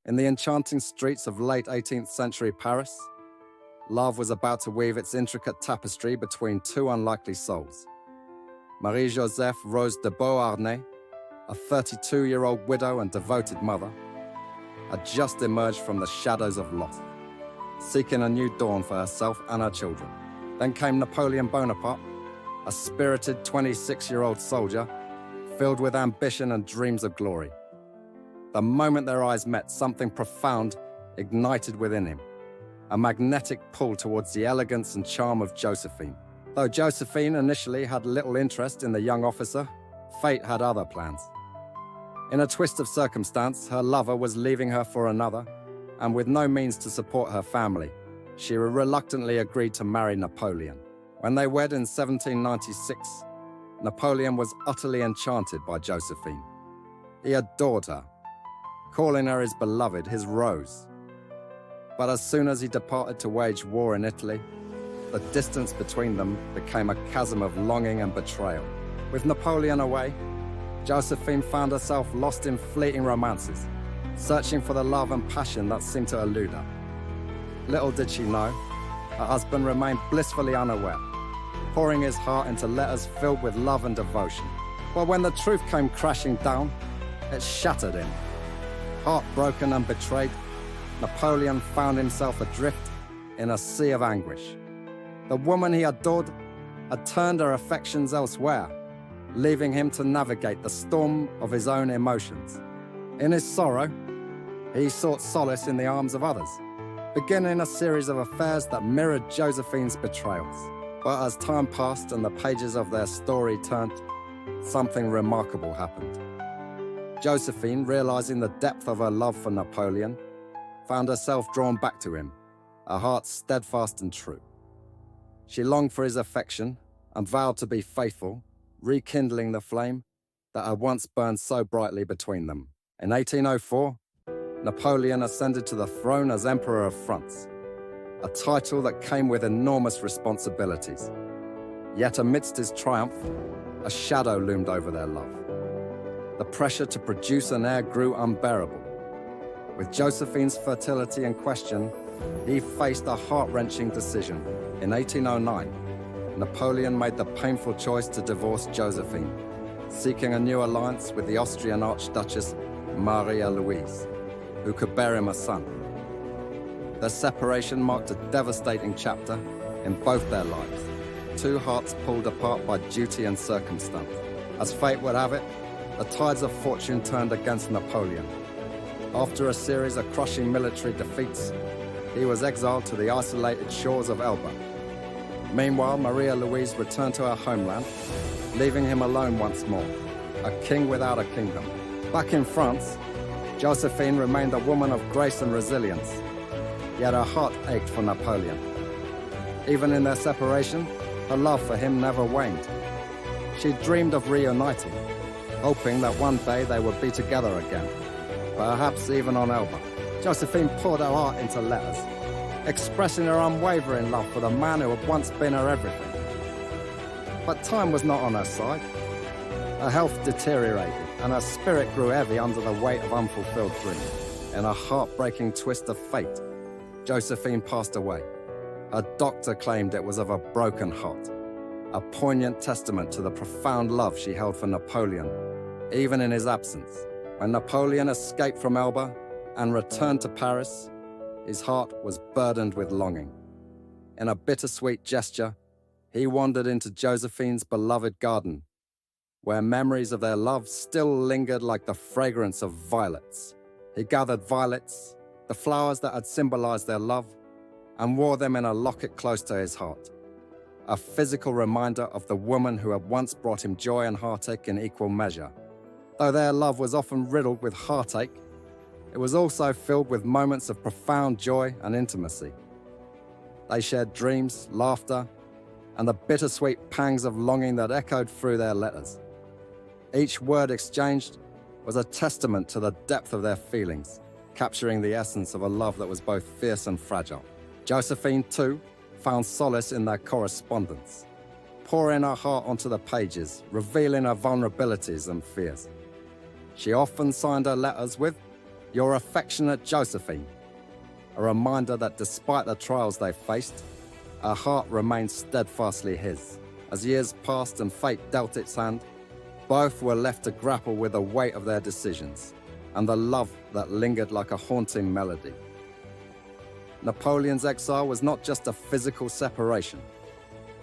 In the enchanting streets of late 18th century Paris, love was about to weave its intricate tapestry between two unlikely souls. Marie-Josephe-Rose de Beauharnais, a 32-year-old widow and devoted mother, had just emerged from the shadows of loss, seeking a new dawn for herself and her children. Then came Napoleon Bonaparte, a spirited 26-year-old soldier, filled with ambition and dreams of glory. The moment their eyes met, something profound ignited within him, a magnetic pull towards the elegance and charm of Josephine. Though Josephine initially had little interest in the young officer, fate had other plans. In a twist of circumstance, her lover was leaving her for another, and with no means to support her family, she reluctantly agreed to marry Napoleon. When they wed in 1796, Napoleon was utterly enchanted by Josephine. He adored her, calling her his beloved, his Rose. But as soon as he departed to wage war in Italy, the distance between them became a chasm of longing and betrayal. With Napoleon away, Josephine found herself lost in fleeting romances, searching for the love and passion that seemed to elude her. Little did she know, her husband remained blissfully unaware, pouring his heart into letters filled with love and devotion. But when the truth came crashing down, it shattered him. Heartbroken and betrayed, Napoleon found himself adrift in a sea of anguish. The woman he adored had turned her affections elsewhere, leaving him to navigate the storm of his own emotions. In his sorrow, he sought solace in the arms of others, beginning a series of affairs that mirrored Josephine's betrayals. But as time passed and the pages of their story turned, something remarkable happened. Josephine, realizing the depth of her love for Napoleon, found herself drawn back to him, her heart steadfast and true. She longed for his affection and vowed to be faithful, rekindling the flame that had once burned so brightly between them. In 1804, Napoleon ascended to the throne as Emperor of France, a title that came with enormous responsibilities. Yet amidst his triumph, a shadow loomed over their love. The pressure to produce an heir grew unbearable. With Josephine's fertility in question, he faced a heart-wrenching decision. In 1809, Napoleon made the painful choice to divorce Josephine, seeking a new alliance with the Austrian Archduchess Marie-Louise, who could bear him a son. Their separation marked a devastating chapter in both their lives, two hearts pulled apart by duty and circumstance. As fate would have it, the tides of fortune turned against Napoleon. After a series of crushing military defeats, he was exiled to the isolated shores of Elba. Meanwhile, Marie-Louise returned to her homeland, leaving him alone once more, a king without a kingdom. Back in France, Josephine remained a woman of grace and resilience, yet her heart ached for Napoleon. Even in their separation, her love for him never waned. She dreamed of reuniting, hoping that one day they would be together again, perhaps even on Elba. Josephine poured her heart into letters, expressing her unwavering love for the man who had once been her everything. But time was not on her side. Her health deteriorated, and her spirit grew heavy under the weight of unfulfilled dreams. In a heartbreaking twist of fate, Josephine passed away. Her doctor claimed it was of a broken heart, a poignant testament to the profound love she held for Napoleon, even in his absence. When Napoleon escaped from Elba and returned to Paris, his heart was burdened with longing. In a bittersweet gesture, he wandered into Josephine's beloved garden, where memories of their love still lingered like the fragrance of violets. He gathered violets, the flowers that had symbolized their love, and wore them in a locket close to his heart, a physical reminder of the woman who had once brought him joy and heartache in equal measure. Though their love was often riddled with heartache, it was also filled with moments of profound joy and intimacy. They shared dreams, laughter, and the bittersweet pangs of longing that echoed through their letters. Each word exchanged was a testament to the depth of their feelings, capturing the essence of a love that was both fierce and fragile. Josephine, too, found solace in their correspondence, pouring her heart onto the pages, revealing her vulnerabilities and fears. She often signed her letters with, your affectionate Josephine, a reminder that despite the trials they faced, her heart remained steadfastly his. As years passed and fate dealt its hand, both were left to grapple with the weight of their decisions and the love that lingered like a haunting melody. Napoleon's exile was not just a physical separation.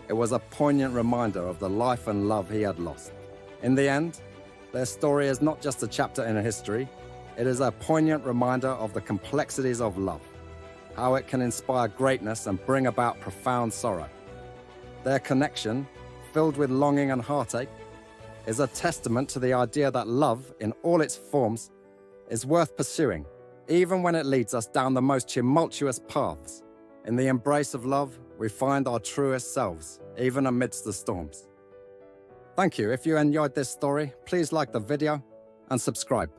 It was a poignant reminder of the life and love he had lost. In the end, their story is not just a chapter in history, it is a poignant reminder of the complexities of love, how it can inspire greatness and bring about profound sorrow. Their connection, filled with longing and heartache, is a testament to the idea that love, in all its forms, is worth pursuing, even when it leads us down the most tumultuous paths. In the embrace of love, we find our truest selves, even amidst the storms. Thank you. If you enjoyed this story, please like the video and subscribe.